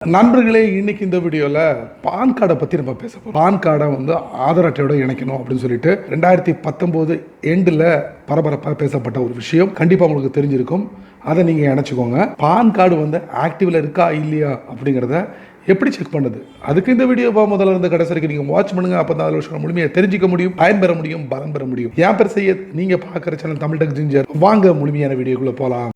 நண்பர்களே, இன்னைக்கு இந்த வீடியோவில் பான் கார்டை பற்றி நம்ம பேச போகிறோம். பான் கார்டை ஆதார் அட்டையோட இணைக்கணும் அப்படின்னு சொல்லிட்டு 2019 எண்டில் பரபரப்பாக பேசப்பட்ட ஒரு விஷயம் கண்டிப்பாக உங்களுக்கு தெரிஞ்சிருக்கும். அதை நீங்கள் இணைச்சிக்கோங்க. பான் கார்டு ஆக்டிவில் இருக்கா இல்லையா அப்படிங்கிறத எப்படி செக் பண்ணுறது, அதுக்கு இந்த வீடியோவை முதல்ல இருந்து கடைசி வரைக்கும் நீங்கள் வாட்ச் பண்ணுங்க. அப்போ தான் அதில் விஷயம் முழுமையாக தெரிஞ்சிக்க முடியும், பயன்பெற முடியும், பலம் பெற முடியும். ஏன் பேர் SYED, நீங்கள் பார்க்குற சேனல் தமிழ் டெக் ஜிஞ்சர். வாங்க முழுமையான வீடியோக்குள்ளே போகலாம்.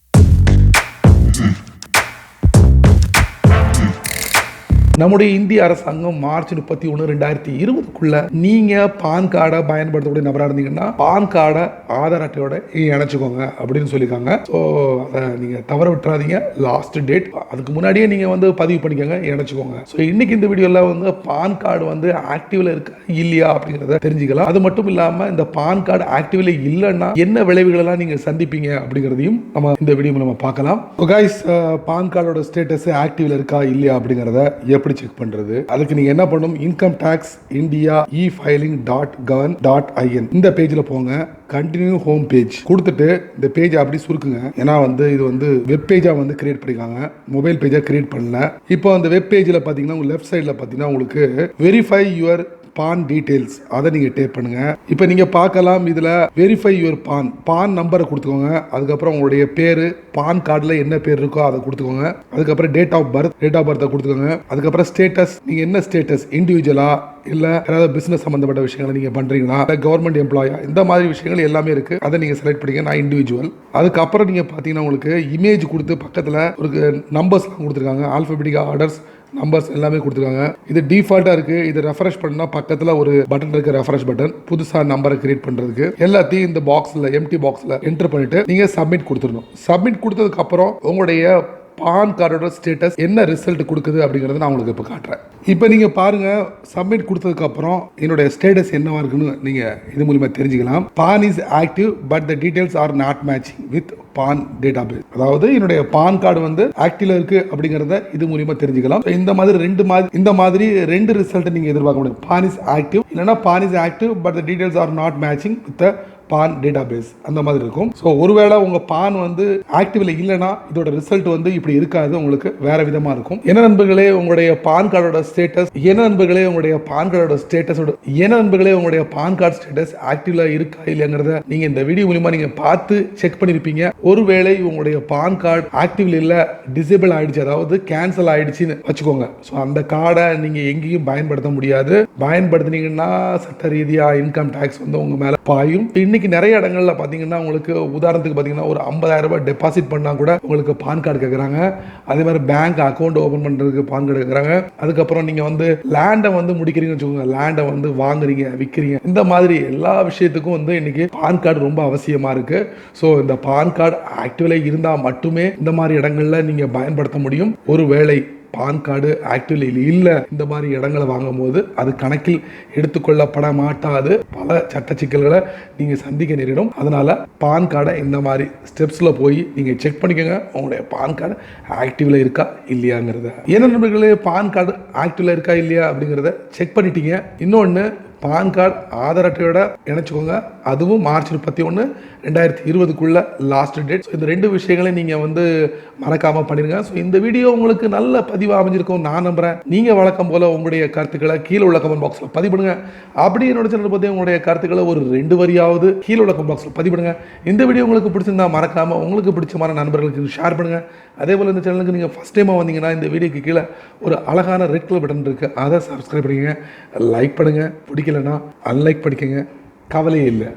நம்முடைய இந்திய அரசாங்கம் மார்ச் 31, 2020 நீங்க பான் கார்டை பயன்படுத்தக்கூடிய நபராக இருந்தீங்கன்னா பான் கார்டை ஆதார் அட்டையோட இணைச்சுக்கோங்க அப்படின்னு சொல்லியிருக்காங்க. ஸோ அதை நீங்க தவற விட்டுறாதீங்க. லாஸ்ட் டேட் அதுக்கு முன்னாடியே நீங்க பதிவு பண்ணிக்கோங்க, இணைச்சுக்கோங்க. ஸோ இன்னைக்கு இந்த வீடியோல பான் கார்டு ஆக்டிவ்ல இருக்கா இல்லையா அப்படிங்கிறத தெரிஞ்சுக்கலாம். அது மட்டும் இல்லாம இந்த பான் கார்டு ஆக்டிவ்ல இல்லைன்னா என்ன விளைவுகள் எல்லாம் நீங்க சந்திப்பீங்க அப்படிங்கிறதையும் நம்ம இந்த வீடியோ மூலமா பார்க்கலாம். கைஸ், பான் கார்டோட ஸ்டேட்டஸ் ஆக்டிவ்ல இருக்கா இல்லையா அப்படிங்கிறத எப்படி செக் பண்றது, அதுக்கு நீங்க என்ன பண்ணணும், இன்கம் டாக்ஸ் இந்தியா e-filing.gov.in இந்த பேஜ்ல போங்க. கண்டினியூ ஹோம் பேஜ் கொடுத்துட்டு இந்த பேஜ் அப்படி சுருக்குங்க. ஏன்னா இது வெப் பேஜா கிரியேட் பண்ணிருக்காங்க, மொபைல் பேஜா கிரியேட் பண்ணல. இப்போ அந்த வெப் பேஜ்ல பாத்தீங்கன்னா உங்க லெஃப்ட் சைடுல பாத்தீங்கன்னா உங்களுக்கு வெரிஃபை யுவர் பான் டீடைல்ஸ் அதை நீங்க டேப் பண்ணுங்க. இப்போ நீங்க பார்க்கலாம், இதுல வெரிஃபை யுவர் பான் நம்பரை கொடுத்துக்கோங்க. அதுக்கப்புறம் உங்களுடைய பேரு, பான் கார்டுல என்ன பேர் இருக்கோ அதை கொடுத்துக்கோங்க. அதுக்கப்புறம் டேட் ஆஃப் பர்த்தை கொடுத்துக்கோங்க. அதுக்கப்புறம் ஸ்டேட்டஸ், நீங்க என்ன ஸ்டேட்டஸ், இண்டிவிஜுவலா இல்ல ஏதாவது பிசினஸ் சம்பந்தப்பட்ட விஷயங்களை நீங்க பண்றீங்களா, கவர்மெண்ட் எம்ப்ளாயா, இந்த மாதிரி விஷயங்கள் எல்லாமே இருக்கு. அதை நீங்க செலக்ட் பண்ணிக்க. நான் இண்டிவிஜுவல். அதுக்கப்புறம் நீங்க பாத்தீங்கன்னா உங்களுக்கு இமேஜ் கொடுத்து பக்கத்துல ஒரு நம்பர்ஸ் கொடுத்துருக்காங்க, ஆல்பபெட்டிக் ஆர்டர்ஸ் நம்பர்ஸ் எல்லாமே கொடுத்துருக்காங்க. இது டிஃபால்ட்டா இருக்கு. இது ரெஃப்ரெஷ் பண்ணா பக்கத்துல ஒரு பட்டன் இருக்கு, ரெஃப்ரெஷ் பட்டன். புதுசா நம்பரை கிரியேட் பண்றதுக்கு எல்லாத்தையும் இந்த பாக்ஸ்ல, எம்டி பாக்ஸ்ல என்டர் பண்ணிட்டு நீங்க சப்மிட் கொடுத்துடணும். சப்மிட் கொடுத்ததுக்கு அப்புறம் உங்களுடைய பான் கார்டோட ஸ்டேட்டஸ் என்ன ரிசல்ட் கொடுக்குது அப்படிங்கறத நான் உங்களுக்கு இப்போ காட்டுறேன். இப்போ நீங்க பாருங்க, சப்மிட் கொடுத்ததுக்கு அப்புறம் என்னுடைய ஸ்டேட்டஸ் என்னவா இருக்குன்னு நீங்க இது மூலமா தெரிஞ்சுக்கலாம். PAN is active but the details are not matching with PAN database. அதாவது என்னுடைய பான் கார்டு ஆக்டிவ்ல இருக்கு அப்படிங்கறத இது மூலமா தெரிஞ்சுக்கலாம். இந்த மாதிரி ரெண்டு ரிசல்ட் நீங்க எதிர்பார்க்க முடியும். பான் இஸ் ஆக்டிவ் இல்லைன்னா PAN is active but the details are not matching with PAN database அந்த மாதிரி இருக்கும். ஸோ ஒருவேளை உங்க பான் ஆக்டிவ்ல இல்லைன்னா இதோட ரிசல்ட் இப்படி இருக்காது, உங்களுக்கு வேற விதமா இருக்கும். என்ன நண்பர்களே உங்களுடைய பான் கார்டோட ஸ்டேட்டஸ், உங்களுடைய பான் கார்டு ஸ்டேட்டஸ் ஆக்டிவ்ல இருக்கா இல்லைங்கிறத நீங்க இந்த வீடியோ மூலமா நீங்க பார்த்து செக் பண்ணிருப்பீங்க. ஒருவேளை உங்களுடைய பான் கார்டு ஆக்டிவ்ல இல்ல, டிசேபிள் ஆயிடுச்சு, அதாவது கேன்சல் ஆயிடுச்சுன்னு வச்சுக்கோங்க. ஸோ அந்த கார்டை நீங்க எங்கேயும் பயன்படுத்த முடியாது. பயன்படுத்தினீங்கன்னா சட்ட ரீதியா இன்கம் டாக்ஸ் உங்க மேல பாயும். இன்னைக்கு நிறைய இடங்கள்ல பாத்தீங்கன்னா உங்களுக்கு உதாரணத்துக்கு பாத்தீங்கன்னா ஒரு 50,000 ரூபாய் டெபாசிட் பண்ணா கூட உங்களுக்கு பான் கார்டு கேட்கறாங்க. அதே மாதிரி பேங்க் அக்கௌண்ட் ஓபன் பண்றதுக்கு பான் கார்டு கேட்கறாங்க. அதுக்கப்புறம் நீங்க லேண்டை முடிக்கிறீங்கன்னு வச்சுக்கோங்க, லேண்டை வாங்குறீங்க, விற்கிறீங்க, இந்த மாதிரி எல்லா விஷயத்துக்கும் இன்னைக்கு பான் கார்டு ரொம்ப அவசியமா இருக்கு. ஸோ இந்த பான் கார்டு ஆக்டிவ்ல இருந்தா மட்டுமே இந்த மாதிரி இடங்கள்ல நீங்க பயன்படுத்த முடியும். ஒருவேளை பான் கார்டு ஆக்டிவ்ல இல்ல, இந்த மாதிரி இடங்களை வாங்கும் போது அது கணக்கில் எடுத்துக்கொள்ளப்பட மாட்டாது. பல சட்ட சிக்கல்களை நீங்க சந்திக்க நேரிடும். அதனால பான் கார்டை இந்த மாதிரி ஸ்டெப்ஸ்ல போய் நீங்க செக் பண்ணிக்கோங்க, உங்களுடைய பான் கார்டு ஆக்டிவ்ல இருக்கா இல்லையாங்கிறத. என்ன நண்பர்களே, பான் கார்டு ஆக்டிவ்ல இருக்கா இல்லையா அப்படிங்கிறத செக் பண்ணிட்டீங்க. இன்னொன்னு, பான் கார்டு ஆதார் அட்டையோட இணைச்சுக்கோங்க. அதுவும் மார்ச் 31, 2020 லாஸ்ட் டேட். இந்த ரெண்டு விஷயங்களை நீங்க மறக்காம பண்ணிருங்க. ஸோ இந்த வீடியோ உங்களுக்கு நல்ல பதிவாக அமைஞ்சிருக்கும் நான் நம்புறேன். நீங்க வழக்கம் போல உங்களுடைய கருத்துக்களை கீழே உள்ள கமெண்ட் பாக்ஸ்ல பதிவிடுங்க. அப்படி என்னோட சேனல் பத்தி உங்களுடைய கருத்துக்களை ஒரு 2 வரியாவது கீழே உள்ள கமெண்ட் பாக்ஸ்ல பதிவிடுங்க. இந்த வீடியோ உங்களுக்கு பிடிச்சிருந்தா மறக்காம உங்களுக்கு பிடிச்சமான நண்பர்களுக்கு ஷேர் பண்ணுங்க. அதே போல இந்த சேனலுக்கு நீங்க ஃபர்ஸ்ட் டைமா வந்தீங்கன்னா இந்த வீடியோக்கு கீழே ஒரு அழகான ரெட் கலர் பட்டன் இருக்கு, அதை சப்ஸ்கிரைப் பண்ணுங்க, லைக் பண்ணுங்க, பிடிக்கலன்னா அன்லைக் பண்ணிக்கங்க, கவலையே இல்லை.